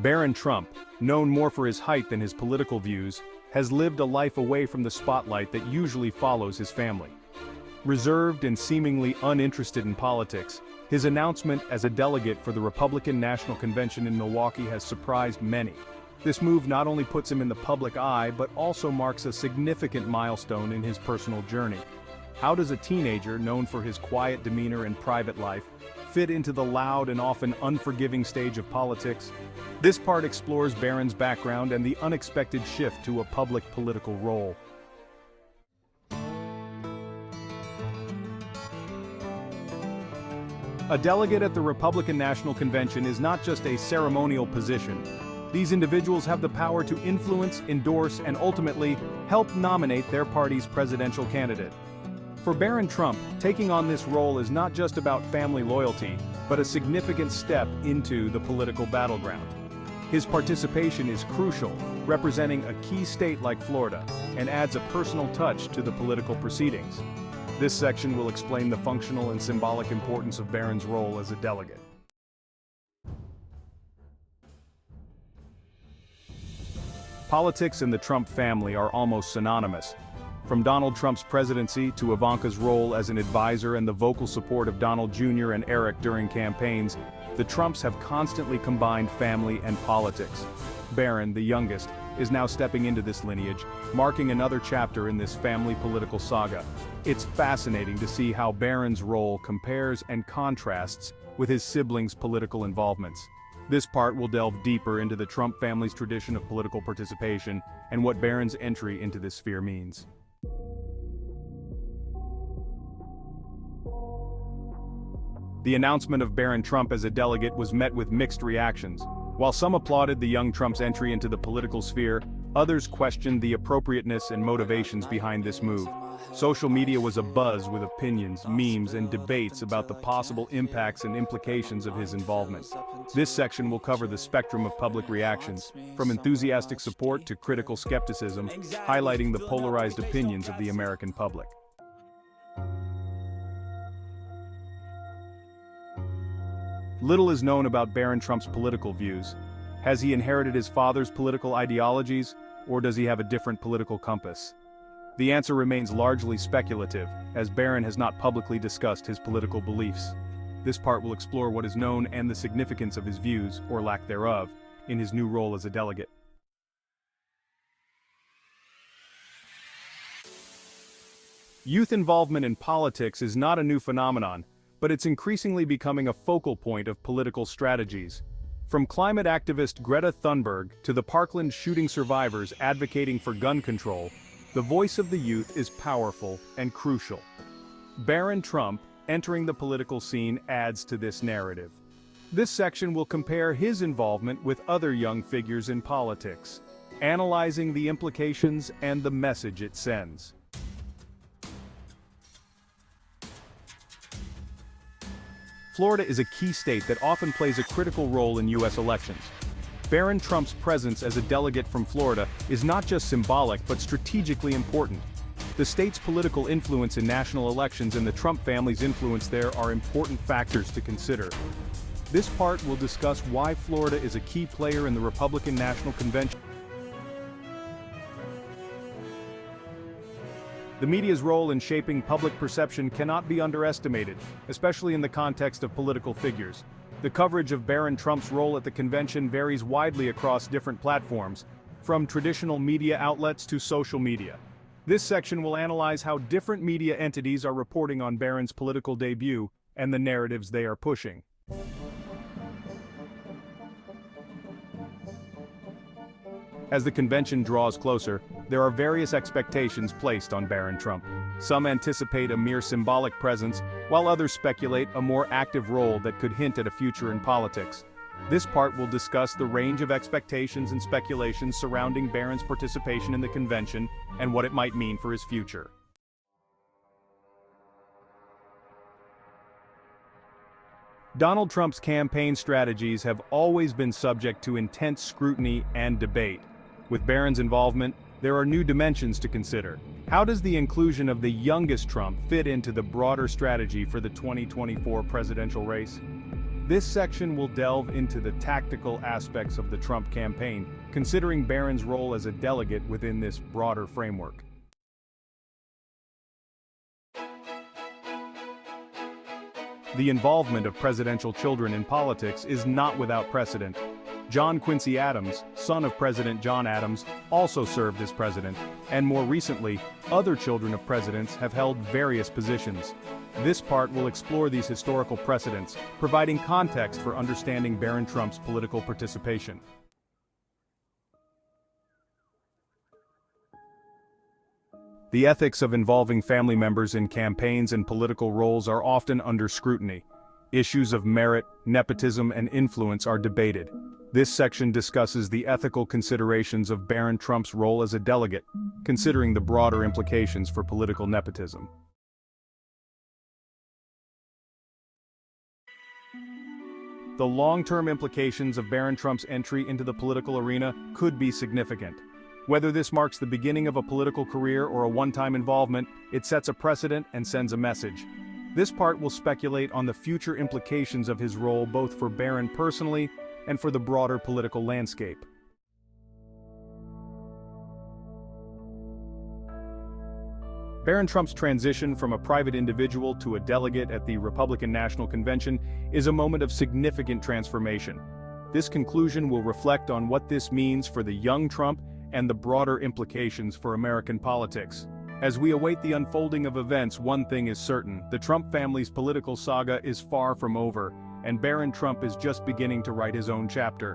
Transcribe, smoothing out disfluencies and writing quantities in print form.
Barron Trump, known more for his height than his political views, has lived a life away from the spotlight that usually follows his family. Reserved and seemingly uninterested in politics, his announcement as a delegate for the Republican National Convention in Milwaukee has surprised many. This move not only puts him in the public eye but also marks a significant milestone in his personal journey. How does a teenager known for his quiet demeanor and private life fit into the loud and often unforgiving stage of politics? This part explores Barron's background and the unexpected shift to a public political role. A delegate at the Republican National Convention is not just a ceremonial position. These individuals have the power to influence, endorse, and ultimately help nominate their party's presidential candidate. For Barron Trump, taking on this role is not just about family loyalty, but a significant step into the political battleground. His participation is crucial, representing a key state like Florida, and adds a personal touch to the political proceedings. This section will explain the functional and symbolic importance of Barron's role as a delegate. Politics and the Trump family are almost synonymous. From Donald Trump's presidency to Ivanka's role as an advisor and the vocal support of Donald Jr. and Eric during campaigns, the Trumps have constantly combined family and politics. Barron, the youngest, is now stepping into this lineage, marking another chapter in this family political saga. It's fascinating to see how Barron's role compares and contrasts with his siblings' political involvements. This part will delve deeper into the Trump family's tradition of political participation and what Barron's entry into this sphere means. The announcement of Barron Trump as a delegate was met with mixed reactions. While some applauded the young Trump's entry into the political sphere, others questioned the appropriateness and motivations behind this move. Social media was abuzz with opinions, memes, and debates about the possible impacts and implications of his involvement. This section will cover the spectrum of public reactions, from enthusiastic support to critical skepticism, highlighting the polarized opinions of the American public. Little is known about Barron Trump's political views. Has he inherited his father's political ideologies, or does he have a different political compass? The answer remains largely speculative, as Barron has not publicly discussed his political beliefs. This part will explore what is known and the significance of his views, or lack thereof, in his new role as a delegate. Youth involvement in politics is not a new phenomenon, but it's increasingly becoming a focal point of political strategies. From climate activist Greta Thunberg to the Parkland shooting survivors advocating for gun control, the voice of the youth is powerful and crucial. Barron Trump entering the political scene adds to this narrative. This section will compare his involvement with other young figures in politics, analyzing the implications and the message it sends. Florida is a key state that often plays a critical role in U.S. elections. Barron Trump's presence as a delegate from Florida is not just symbolic but strategically important. The state's political influence in national elections and the Trump family's influence there are important factors to consider. This part will discuss why Florida is a key player in the Republican National Convention. The media's role in shaping public perception cannot be underestimated, especially in the context of political figures. The coverage of Barron Trump's role at the convention varies widely across different platforms, from traditional media outlets to social media. This section will analyze how different media entities are reporting on Barron's political debut and the narratives they are pushing. As the convention draws closer, there are various expectations placed on Barron Trump. Some anticipate a mere symbolic presence, while others speculate a more active role that could hint at a future in politics. This part will discuss the range of expectations and speculations surrounding Barron's participation in the convention and what it might mean for his future. Donald Trump's campaign strategies have always been subject to intense scrutiny and debate. With Barron's involvement, there are new dimensions to consider. How does the inclusion of the youngest Trump fit into the broader strategy for the 2024 presidential race? This section will delve into the tactical aspects of the Trump campaign, considering Barron's role as a delegate within this broader framework. The involvement of presidential children in politics is not without precedent. John Quincy Adams, son of President John Adams, also served as president, and more recently, other children of presidents have held various positions. This part will explore these historical precedents, providing context for understanding Barron Trump's political participation. The ethics of involving family members in campaigns and political roles are often under scrutiny. Issues of merit, nepotism, and influence are debated. This section discusses the ethical considerations of Barron Trump's role as a delegate, considering the broader implications for political nepotism. The long-term implications of Barron Trump's entry into the political arena could be significant. Whether this marks the beginning of a political career or a one-time involvement, it sets a precedent and sends a message. This part will speculate on the future implications of his role both for Barron personally and for the broader political landscape. Barron Trump's transition from a private individual to a delegate at the Republican National Convention is a moment of significant transformation. This conclusion will reflect on what this means for the young Trump and the broader implications for American politics. As we await the unfolding of events, one thing is certain: the Trump family's political saga is far from over, and Barron Trump is just beginning to write his own chapter.